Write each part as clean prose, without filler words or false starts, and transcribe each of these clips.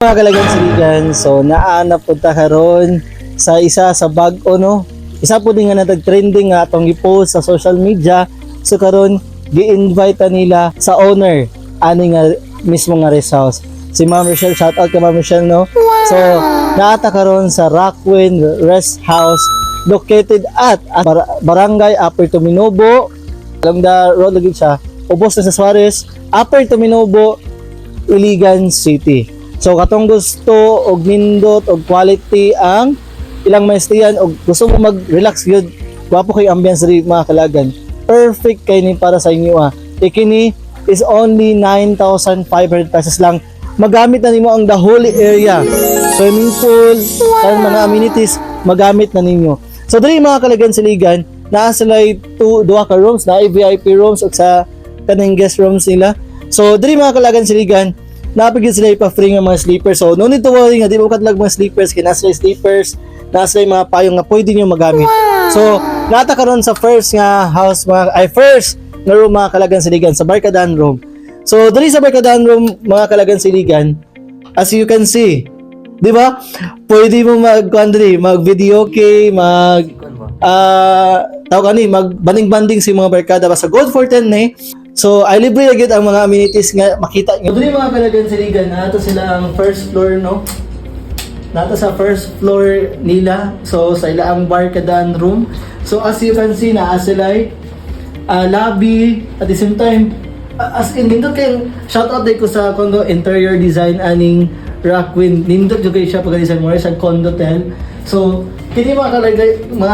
mga kalagan-siligan, so naanap punta karon sa isa sa bag-o no. Isa po din nga natag-trending nga atong i-post sa social media. So karon gi-invite nila sa owner ani nga mismo nga rest house. Si Ma'am Rochelle, shout out kay Ma'am Rochelle no. So naata karon sa Rockwin Rest House located at Barangay Upper Tuminobo. Along the road lagi siya. Ubos na sa Suarez, Upper Tuminobo, Iligan City. So katong gusto og nindot og quality ang ilang maestiyan og gusto mo mag-relax gyud, gwapo kay ambience diri mga kalagan. Perfect kay ni para sa inyo ah. Ikini is only 9,500 pesos lang. Magamit na nimo ang the whole area. Swimming pool, and mga amenities magamit na ninyo. So diri mga kalagan siligan, naa sila duha ka rooms, na VIP rooms ug sa kanang guest rooms nila. So diri mga kalagan siligan, napigid sila ipa-free nga mga sleepers. So no need to worry nga di mo katlag mga sleepers, kay nasa sleepers, nasa mga payong nga pwede niyo magamit. So nata karon sa first nga house first nga room mga kalagan siligan sa Barkadahan room. So diri sa Barkadahan room mga kalagan siligan, as you can see, di ba? Pwede mo mag-video okay, mag-banding-banding si mga barkada basta good for 10 eh. So, ay libre agad ang mga amenities nga makita nyo. Doon yung mga kalagan siligan, nato sila ang first floor, no? Nato sa first floor nila. So, sa ila ang Barkadahan room. So, as you can see, naa sila lobby. At the same time, as in, nindot kayo, shoutout din ko sa condo interior design aning Rockwin. Nindot yung kayo siya pag-design mo sa condo tel. So, kini mga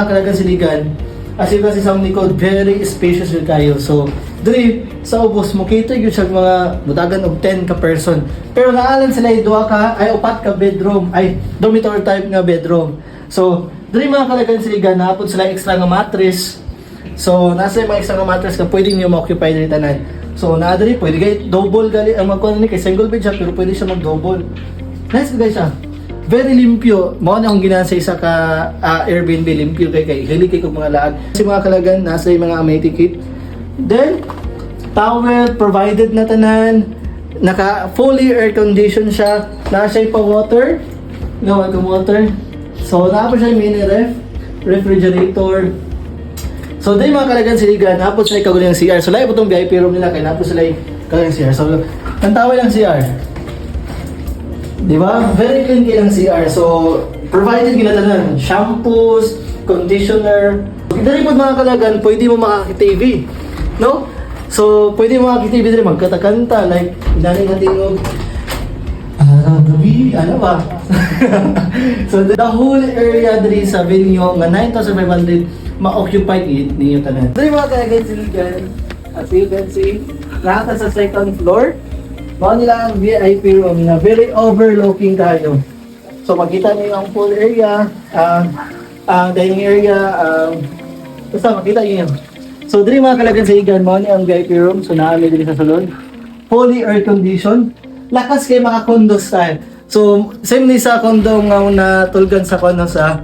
kalagan siligan, as you can see sa likod, very spacious yung kayo. So, diri sa ubos mo kita gyud sa mga butagan og 10 ka person. Pero naalan sila upat ka bedroom, dormitory type nga bedroom. So, diri mga kalagan siligan, napod sila extra nga mattress. So, nasa mga extra nga mattress ka pwede niyo ma-occupy diri tanan. So, naa diri pwede kay double gali ang magkuan ni kay single bed siya pero pwede siya mag-double. Nice guys siya. Very limpyo. Mao na akong ginasa isa ka Airbnb limpyo kay hili kay kog mga laag. Si mga kalagan nasa mga amenity kit. Then, towel provided na tanan. Naka fully air conditioned siya. Na siya pa water. Welcome water. So, na pa siya mini refrigerator. So, dahil mga kalagan siligan, napot sila kagulang CR. So, lahat po itong VIP room nila, kaya napot sila kagulang CR. So, ang tawag lang CR. Diba? Very clean kayo ng CR. So, provided ginatanan. Shampoos, conditioner. Dahil po mga kalagan, pwede mo makaka-TV. No? So, pwede mo makaka-TV din, magkata-kanta. Like, inaling natin yung gabi, ano ba? So, the whole area diri sa venue, nga 9,500 ma-occupy ninyo tanan. Dali mga kalagan siligan, as you can see, lahat sa second floor, mga nila ang VIP room na very overlooking tayo. So makita niyo ang pool area, ang dining area, basta makita niyo. So dali mga kalagan siligan, mga niya ang VIP room, so naami dili sa salon. Fully air conditioned, lakas kay mga condo style. So same ni sa condo nga natulgan sa condo sa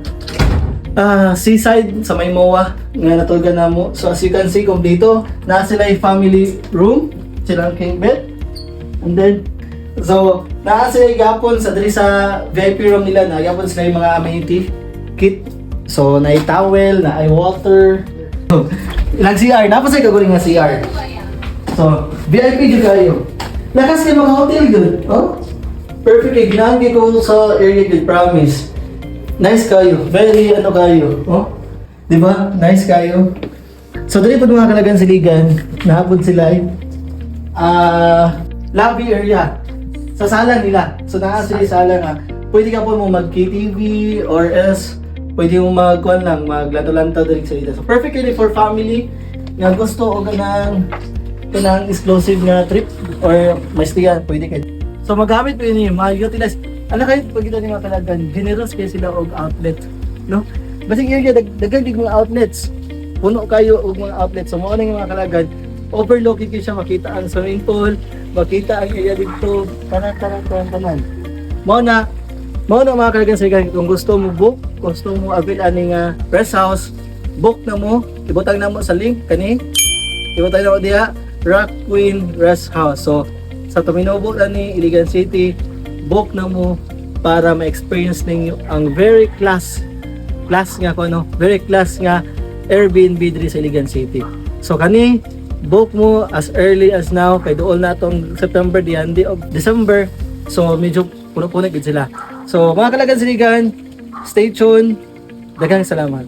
seaside sa may MOA nga natulgan na mo. So as you can see, kompleto na sila yung family room, silang king bed, and then so naa sila gapon sa diri sa VIP room nila, na gapon sila yung mga amenity kit. So na towel, na water, ilang CR, napos ay kaguling nga CR. So VIP jud kayo, lakas kayo mga hotel jud. Oh, perfect kay ginanggi ko sa area jud, promise. Nice kayo. Very kayo. Oh? Diba? Nice kayo. So, dali po mga kalagan siligan, nahapon sila lobby area. Sa sala nila. So, sila sala nga. Pwede ka po mo mag-KTV or else pwede mo maglanto-lanto dali sa dito. So, perfect kayo for family nga gusto o kanang exclusive nga trip or maestiyan. Pwede kayo. So, magamit po yun yung utilize. Ano kayo, pag ito mga kalagan, generous kayo sila og outlet, no? Basing area, dagdag mga outlets. Puno kayo og mga outlets. So, mga mga kalagan, overlooking kayo siya, makita ang swimming pool, makita ang area dito, tanan. Mga mga kalagan sa ikan, kung gusto mo book, gusto mo avail aning rest house, book na mo, ibutang na mo sa link, ibutang na mo diha, Rockwin Rest House. So, sa Tuminobo na ni Iligan City, book na mo para ma-experience ninyo ang very class nga ko no, very class nga Airbnb diri sa Iligan City. So kani book mo as early as now kay duol na tong September the end of December. So medyo puno-puno gid sila. So mga kalagan siligan, stay tuned. Daghang salamat.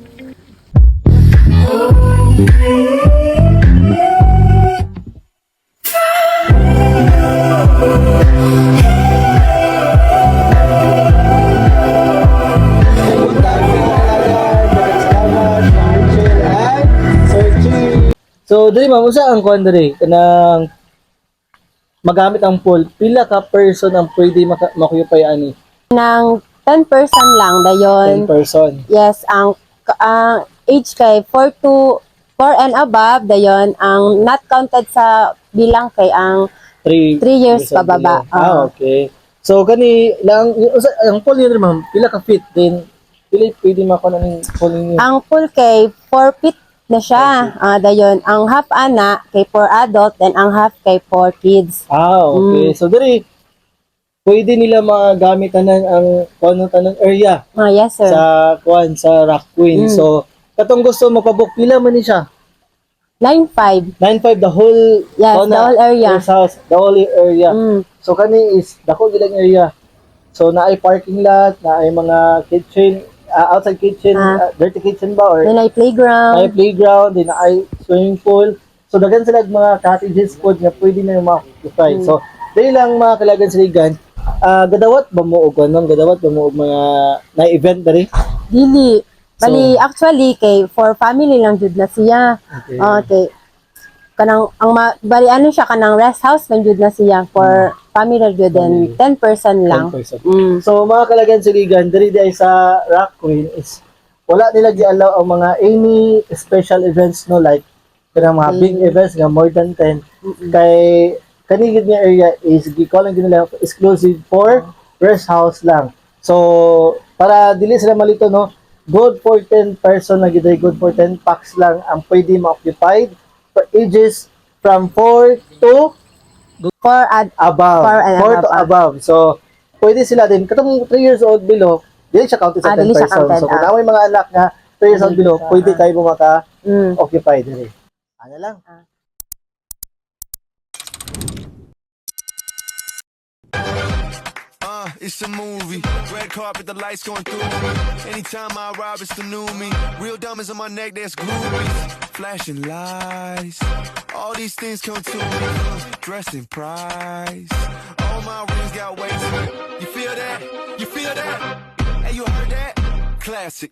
So, dili ma'am, usa ang kuan diri kanang magamit ang pool. Pila ka person ang pwede makuyupay ani? Nang 10 person lang dayon. 10 person. Yes, ang age kay 4 and above dayon ang not counted sa bilang kay ang 3 years pababa. Okay. So kani lang ang pool niyo ma'am, pila ka feet din? Pila pwede makuha ng pool niyo? Ang pool kay 4 feet na siya. Dayon ang half ana kay for adult and ang half kay for kids. Okay. So diri pwede nila magamit tanan ang tanang area Yes sir. sa kuan sa Rock Queen. So katong gusto mo pa-book pila man ni siya? 9.5. 9.5 the whole Yes, the whole area. house, the whole area. So kani is dako gid ang area. So naay parking lot, naay mga kitchen, outside kitchen, dirty kitchen ba or Then ay playground. naay playground, din naay swimming pool. So daghan sila mga cottages food nga pwede na yung ma-occupy. So dili lang mga kalagan siligan. Gadawat ba mo og anon? Gadawat ba mo og mga na-event diri? Dili. Bali actually kay for family lang jud na siya. Okay. Kanang bali ano siya kanang rest house lang jud na siya for family jud then 10 person lang. 10%. So mga kalagan siligan diri ay sa Rock Queen is wala nila gi-allow ang mga any special events no like kanang mga big events nga more than 10 kay kani gid nga area is gi-calling nila exclusive for rest house lang. So para dili sila malito no, good for 10 person na gid good for 10 packs lang ang pwede ma-occupied for ages from 4 to above. 4 to above. So, pwede sila din. Katong 3 years old below, dili siya counted sa 10 dili siya person. counted, So, kung may mga anak nga 3 years old below, pwede kayo maka-occupy din. Ano lang. It's a movie. Red carpet, the lights going through me. Anytime I arrive, it's the new me. Real diamonds on my neck, that's groupies. Flashing lights. All these things come to me. Dressed in price. All my rings got weight to it. You feel that? You feel that? Hey, you heard that? Classic.